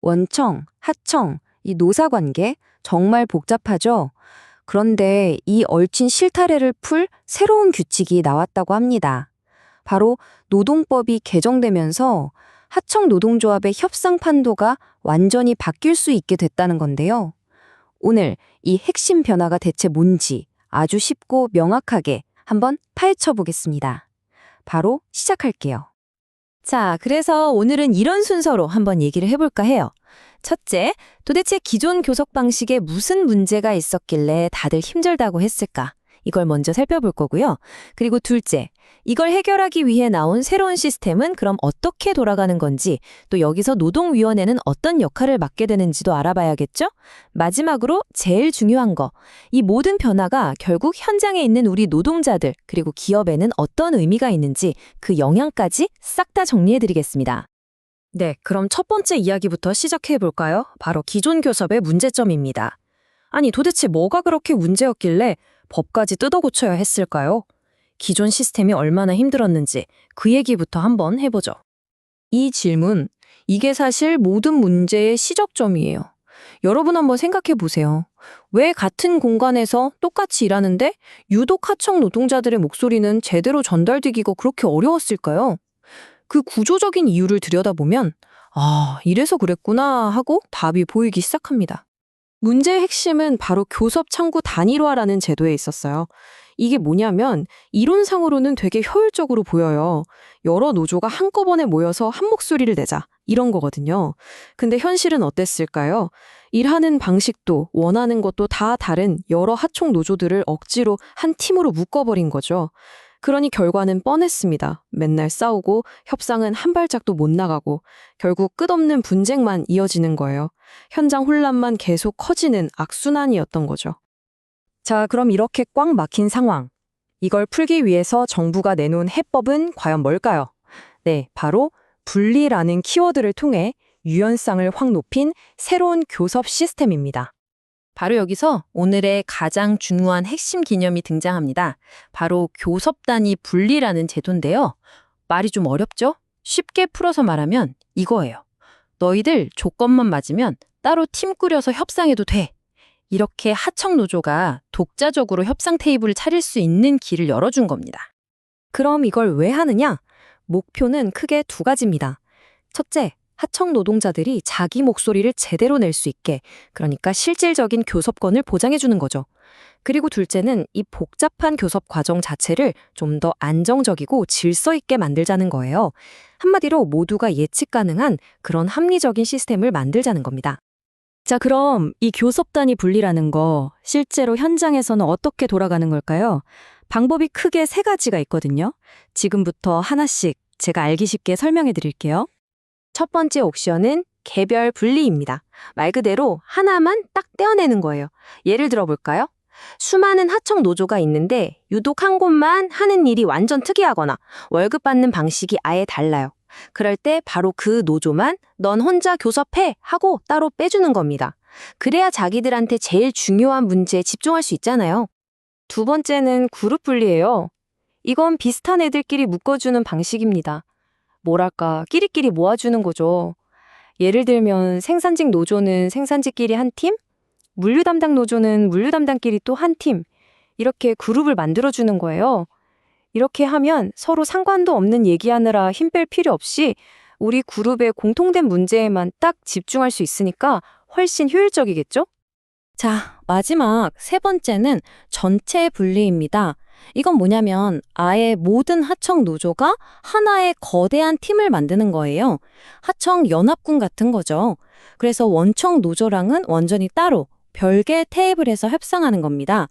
원청, 하청, 이 노사관계 정말 복잡하죠? 그런데 이 얽힌 실타래를 풀 새로운 규칙이 나왔다고 합니다. 바로 노동법이 개정되면서 하청 노동조합의 협상 판도가 완전히 바뀔 수 있게 됐다는 건데요. 오늘 이 핵심 변화가 대체 뭔지 아주 쉽고 명확하게 한번 파헤쳐 보겠습니다. 바로 시작할게요. 자, 그래서 오늘은 이런 순서로 한번 얘기를 해볼까 해요. 첫째, 도대체 기존 교섭 방식에 무슨 문제가 있었길래 다들 힘들다고 했을까? 이걸 먼저 살펴볼 거고요. 그리고 둘째, 이걸 해결하기 위해 나온 새로운 시스템은 그럼 어떻게 돌아가는 건지, 또 여기서 노동위원회는 어떤 역할을 맡게 되는지도 알아봐야겠죠? 마지막으로 제일 중요한 거, 이 모든 변화가 결국 현장에 있는 우리 노동자들, 그리고 기업에는 어떤 의미가 있는지 그 영향까지 싹 다 정리해드리겠습니다. 네, 그럼 첫 번째 이야기부터 시작해 볼까요? 바로 기존 교섭의 문제점입니다. 아니, 도대체 뭐가 그렇게 문제였길래 법까지 뜯어 고쳐야 했을까요? 기존 시스템이 얼마나 힘들었는지 그 얘기부터 한번 해보죠. 이 질문, 이게 사실 모든 문제의 시작점이에요. 여러분 한번 생각해 보세요. 왜 같은 공간에서 똑같이 일하는데 유독 하청 노동자들의 목소리는 제대로 전달되기가 그렇게 어려웠을까요? 그 구조적인 이유를 들여다보면 아, 이래서 그랬구나 하고 답이 보이기 시작합니다. 문제의 핵심은 바로 교섭 창구 단일화라는 제도에 있었어요. 이게 뭐냐면 이론상으로는 되게 효율적으로 보여요. 여러 노조가 한꺼번에 모여서 한 목소리를 내자 이런 거거든요. 근데 현실은 어땠을까요? 일하는 방식도 원하는 것도 다 다른 여러 하청 노조들을 억지로 한 팀으로 묶어버린 거죠. 그러니 결과는 뻔했습니다. 맨날 싸우고 협상은 한 발짝도 못 나가고 결국 끝없는 분쟁만 이어지는 거예요. 현장 혼란만 계속 커지는 악순환이었던 거죠. 자, 그럼 이렇게 꽉 막힌 상황. 이걸 풀기 위해서 정부가 내놓은 해법은 과연 뭘까요? 네, 바로 분리라는 키워드를 통해 유연성을 확 높인 새로운 교섭 시스템입니다. 바로 여기서 오늘의 가장 중요한 핵심 개념이 등장합니다. 바로 교섭 단위 분리라는 제도인데요. 말이 좀 어렵죠? 쉽게 풀어서 말하면 이거예요. 너희들 조건만 맞으면 따로 팀 꾸려서 협상해도 돼. 이렇게 하청 노조가 독자적으로 협상 테이블을 차릴 수 있는 길을 열어준 겁니다. 그럼 이걸 왜 하느냐? 목표는 크게 두 가지입니다. 첫째, 하청 노동자들이 자기 목소리를 제대로 낼 수 있게, 그러니까 실질적인 교섭권을 보장해주는 거죠. 그리고 둘째는 이 복잡한 교섭 과정 자체를 좀 더 안정적이고 질서 있게 만들자는 거예요. 한마디로 모두가 예측 가능한 그런 합리적인 시스템을 만들자는 겁니다. 자, 그럼 이 교섭 단위 분리라는 거 실제로 현장에서는 어떻게 돌아가는 걸까요? 방법이 크게 세 가지가 있거든요. 지금부터 하나씩 제가 알기 쉽게 설명해 드릴게요. 첫 번째 옵션은 개별 분리입니다. 말 그대로 하나만 딱 떼어내는 거예요. 예를 들어 볼까요? 수많은 하청 노조가 있는데 유독 한 곳만 하는 일이 완전 특이하거나 월급 받는 방식이 아예 달라요. 그럴 때 바로 그 노조만 넌 혼자 교섭해 하고 따로 빼주는 겁니다. 그래야 자기들한테 제일 중요한 문제에 집중할 수 있잖아요. 두 번째는 그룹 분리예요. 이건 비슷한 애들끼리 묶어주는 방식입니다. 뭐랄까, 끼리끼리 모아주는 거죠. 예를 들면 생산직 노조는 생산직끼리 한 팀, 물류 담당 노조는 물류 담당끼리 또 한 팀, 이렇게 그룹을 만들어주는 거예요. 이렇게 하면 서로 상관도 없는 얘기하느라 힘 뺄 필요 없이 우리 그룹의 공통된 문제에만 딱 집중할 수 있으니까 훨씬 효율적이겠죠? 자, 마지막 세 번째는 전체 분리입니다. 이건 뭐냐면 아예 모든 하청 노조가 하나의 거대한 팀을 만드는 거예요. 하청 연합군 같은 거죠. 그래서 원청 노조랑은 완전히 따로 별개 테이블에서 협상하는 겁니다.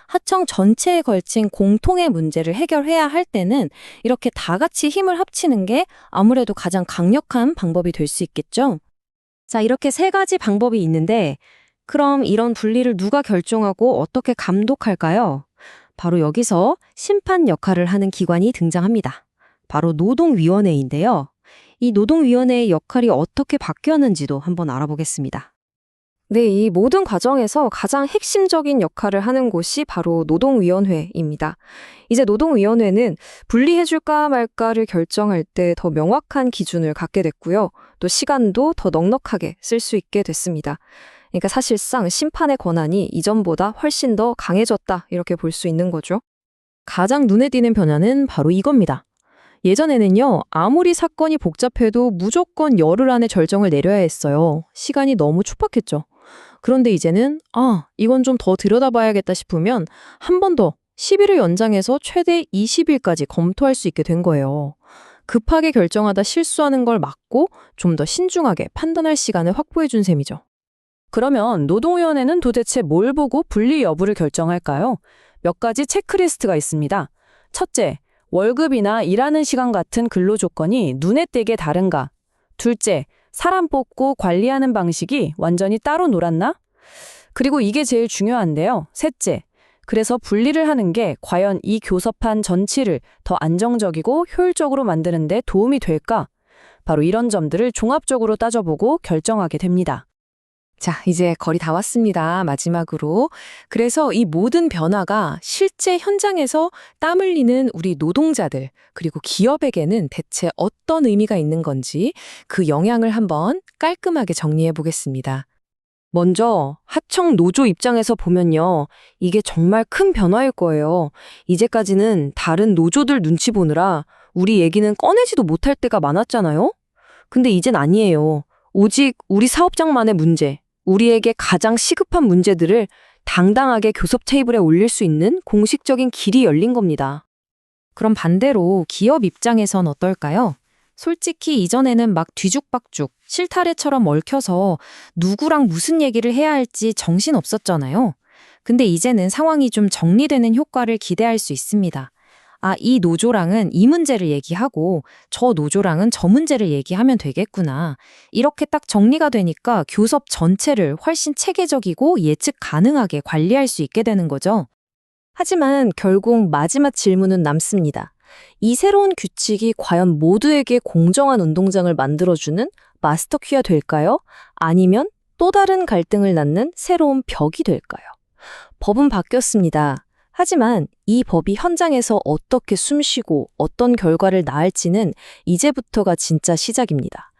하청 전체에 걸친 공통의 문제를 해결해야 할 때는 이렇게 다 같이 힘을 합치는 게 아무래도 가장 강력한 방법이 될 수 있겠죠. 자, 이렇게 세 가지 방법이 있는데 그럼 이런 분리를 누가 결정하고 어떻게 감독할까요? 바로 여기서 심판 역할을 하는 기관이 등장합니다. 바로 노동위원회인데요. 이 노동위원회의 역할이 어떻게 바뀌었는지도 한번 알아보겠습니다. 네, 이 모든 과정에서 가장 핵심적인 역할을 하는 곳이 바로 노동위원회입니다. 이제 노동위원회는 분리해줄까 말까를 결정할 때 더 명확한 기준을 갖게 됐고요. 또 시간도 더 넉넉하게 쓸 수 있게 됐습니다. 그러니까 사실상 심판의 권한이 이전보다 훨씬 더 강해졌다 이렇게 볼 수 있는 거죠. 가장 눈에 띄는 변화는 바로 이겁니다. 예전에는요, 아무리 사건이 복잡해도 무조건 열흘 안에 결정을 내려야 했어요. 시간이 너무 촉박했죠. 그런데 이제는, 이건 좀 더 들여다봐야겠다 싶으면 한 번 더 10일을 연장해서 최대 20일까지 검토할 수 있게 된 거예요. 급하게 결정하다 실수하는 걸 막고 좀 더 신중하게 판단할 시간을 확보해 준 셈이죠. 그러면 노동위원회는 도대체 뭘 보고 분리 여부를 결정할까요? 몇 가지 체크리스트가 있습니다. 첫째, 월급이나 일하는 시간 같은 근로 조건이 눈에 띄게 다른가? 둘째, 사람 뽑고 관리하는 방식이 완전히 따로 놀았나? 그리고 이게 제일 중요한데요. 셋째, 그래서 분리를 하는 게 과연 이 교섭한 전치를 더 안정적이고 효율적으로 만드는 데 도움이 될까? 바로 이런 점들을 종합적으로 따져보고 결정하게 됩니다. 자, 이제 거의 다 왔습니다. 마지막으로. 그래서 이 모든 변화가 실제 현장에서 땀 흘리는 우리 노동자들, 그리고 기업에게는 대체 어떤 의미가 있는 건지 그 영향을 한번 깔끔하게 정리해 보겠습니다. 먼저 하청 노조 입장에서 보면요. 이게 정말 큰 변화일 거예요. 이제까지는 다른 노조들 눈치 보느라 우리 얘기는 꺼내지도 못할 때가 많았잖아요. 근데 이젠 아니에요. 오직 우리 사업장만의 문제, 우리에게 가장 시급한 문제들을 당당하게 교섭 테이블에 올릴 수 있는 공식적인 길이 열린 겁니다. 그럼 반대로 기업 입장에선 어떨까요? 솔직히 이전에는 막 뒤죽박죽, 실타래처럼 얽혀서 누구랑 무슨 얘기를 해야 할지 정신 없었잖아요. 근데 이제는 상황이 좀 정리되는 효과를 기대할 수 있습니다. 이 노조랑은 이 문제를 얘기하고 저 노조랑은 저 문제를 얘기하면 되겠구나. 이렇게 딱 정리가 되니까 교섭 전체를 훨씬 체계적이고 예측 가능하게 관리할 수 있게 되는 거죠. 하지만 결국 마지막 질문은 남습니다. 이 새로운 규칙이 과연 모두에게 공정한 운동장을 만들어주는 마스터 키가 될까요? 아니면 또 다른 갈등을 낳는 새로운 벽이 될까요? 법은 바뀌었습니다. 하지만 이 법이 현장에서 어떻게 숨쉬고 어떤 결과를 낳을지는 이제부터가 진짜 시작입니다.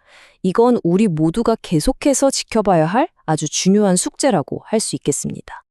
이건 우리 모두가 계속해서 지켜봐야 할 아주 중요한 숙제라고 할 수 있겠습니다.